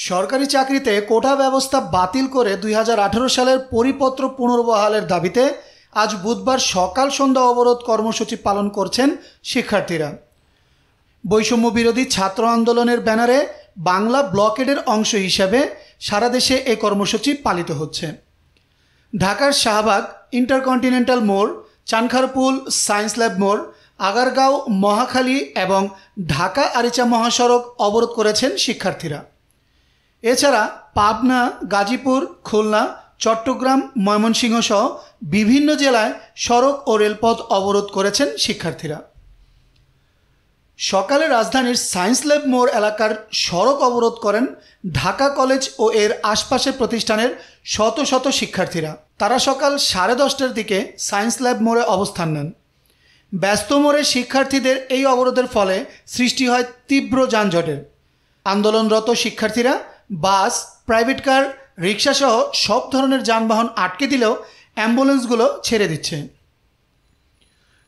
সরকারি চাকরিতে কোটা ব্যবস্থা বাতিল করে 2018 সালের পরিপত্র পুনর্বহালের দাবিতে আজ বুধবার সকাল সন্ধ্যা অবরোধ কর্মসূচি পালন করছেন শিক্ষার্থীরা। বৈষম্য বিরোধী ছাত্র আন্দোলনের ব্যানারে বাংলা ব্লকেডের অংশ হিসেবে সারা দেশে এই কর্মসূচি পালিত হচ্ছে। ঢাকার শাহবাগ, ইন্টারকন্টিনেন্টাল মোড়, চানখারপুল, সায়েন্স ল্যাব মোড়, আগারগাঁও, মহাখালী এবং ঢাকা আরিচা মহাসড়ক অবরোধ করেছেন শিক্ষার্থীরা। এছাড়া পাবনা, গাজীপুর, খুলনা, চট্টগ্রাম, ময়মনসিংহ সহ বিভিন্ন জেলায় সড়ক ও রেলপথ অবরোধ করেছেন শিক্ষার্থীরা। সকালে রাজধানীর সায়েন্স ল্যাব মোড় এলাকার সড়ক অবরোধ করেন ঢাকা কলেজ ও এর আশপাশের প্রতিষ্ঠানের শত শত শিক্ষার্থীরা। তারা সকাল 10:30টার দিকে সায়েন্স ল্যাব মোড়ে অবস্থান নেন। ব্যস্ত মোড়ে শিক্ষার্থীদের এই অবরোধের ফলে সৃষ্টি হয় তীব্র যানজটের। আন্দোলনরত শিক্ষার্থীরা বাস, প্রাইভেট কার, রিক্সাসহ সব ধরনের যানবাহন আটকে দিলেও অ্যাম্বুলেন্সগুলো ছেড়ে দিচ্ছে।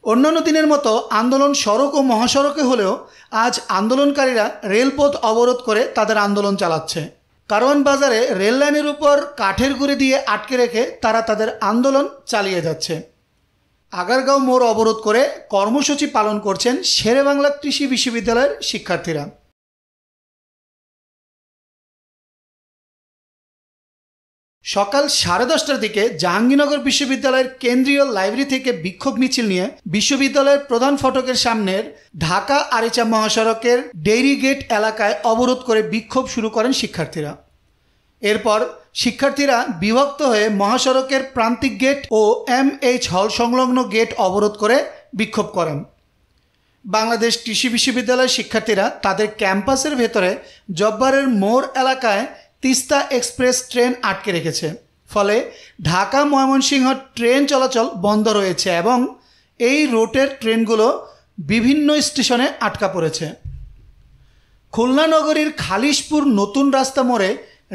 অন্যান্য দিনের মতো আন্দোলন সড়ক ও মহাসড়কে হলেও আজ আন্দোলনকারীরা রেলপথ অবরোধ করে তাদের আন্দোলন চালাচ্ছে। কারওয়ান বাজারে রেল লাইনের উপর কাঠের গুঁড়ি দিয়ে আটকে রেখে তারা তাদের আন্দোলন চালিয়ে যাচ্ছে। আগারগাঁও মোড় অবরোধ করে কর্মসূচি পালন করছেন শেরেবাংলা কৃষি বিশ্ববিদ্যালয়ের শিক্ষার্থীরা। সকাল 10:30টার দিকে জাহাঙ্গীরনগর বিশ্ববিদ্যালয়ের কেন্দ্রীয় লাইব্রেরি থেকে বিক্ষোভ মিছিল নিয়ে বিশ্ববিদ্যালয়ের প্রধান ফটকের সামনের ঢাকা আরিচা মহাসড়কের ডেইরি গেট এলাকায় অবরোধ করে বিক্ষোভ শুরু করেন শিক্ষার্থীরা। এরপর শিক্ষার্থীরা বিভক্ত হয়ে মহাসড়কের প্রান্তিক গেট ও MH হল সংলগ্ন গেট অবরোধ করে বিক্ষোভ করেন। বাংলাদেশ কৃষি বিশ্ববিদ্যালয়ের শিক্ষার্থীরা তাদের ক্যাম্পাসের ভেতরে জব্বারের মোড় এলাকায় তিস্তা এক্সপ্রেস ট্রেন আটকে রেখেছে। ফলে ঢাকা ময়মনসিংহ ট্রেন চলাচল বন্ধ রয়েছে এবং এই রুটের ট্রেনগুলো বিভিন্ন স্টেশনে আটকা পড়েছে। খুলনা নগরীর খালিশপুর নতুন রাস্তা মোড়ে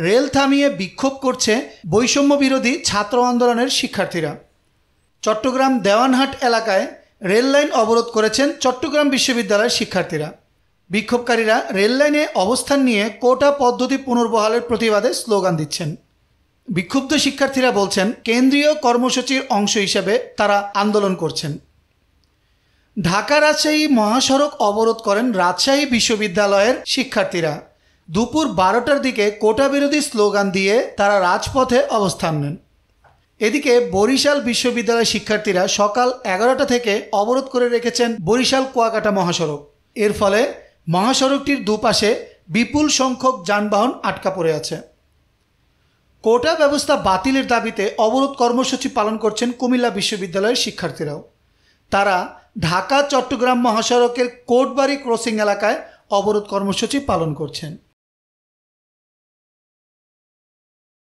রেল থামিয়ে বিক্ষোভ করছে বৈষম্য বিরোধী ছাত্র আন্দোলনের শিক্ষার্থীরা। চট্টগ্রাম দেওয়ানহাট এলাকায় রেল লাইন অবরোধ করেছেন চট্টগ্রাম বিশ্ববিদ্যালয়ের শিক্ষার্থীরা। বিক্ষোভকারীরা রেল লাইনে অবস্থান নিয়ে কোটা পদ্ধতি পুনর্বহালের প্রতিবাদে স্লোগান দিচ্ছেন। বিক্ষুব্ধ শিক্ষার্থীরা বলছেন কেন্দ্রীয় কর্মসূচির অংশ হিসেবে তারা আন্দোলন করছেন। ঢাকা রাজশাহী মহাসড়ক অবরোধ করেন রাজশাহী বিশ্ববিদ্যালয়ের শিক্ষার্থীরা। দুপুর 12টার দিকে কোটা বিরোধী স্লোগান দিয়ে তারা রাজপথে অবস্থান নেন। এদিকে বরিশাল বিশ্ববিদ্যালয়ের শিক্ষার্থীরা সকাল 11টা থেকে অবরোধ করে রেখেছেন বরিশাল কুয়াকাটা মহাসড়ক। এর ফলে মহাসড়কটির দুপাশে বিপুল সংখ্যক যানবাহন আটকা পড়ে আছে। কোটা ব্যবস্থা বাতিলের দাবিতে অবরোধ কর্মসূচি পালন করছেন কুমিল্লা বিশ্ববিদ্যালয়ের শিক্ষার্থীরাও। তারা ঢাকা চট্টগ্রাম মহাসড়কের কোটবাড়ি ক্রসিং এলাকায় অবরোধ কর্মসূচি পালন করছেন।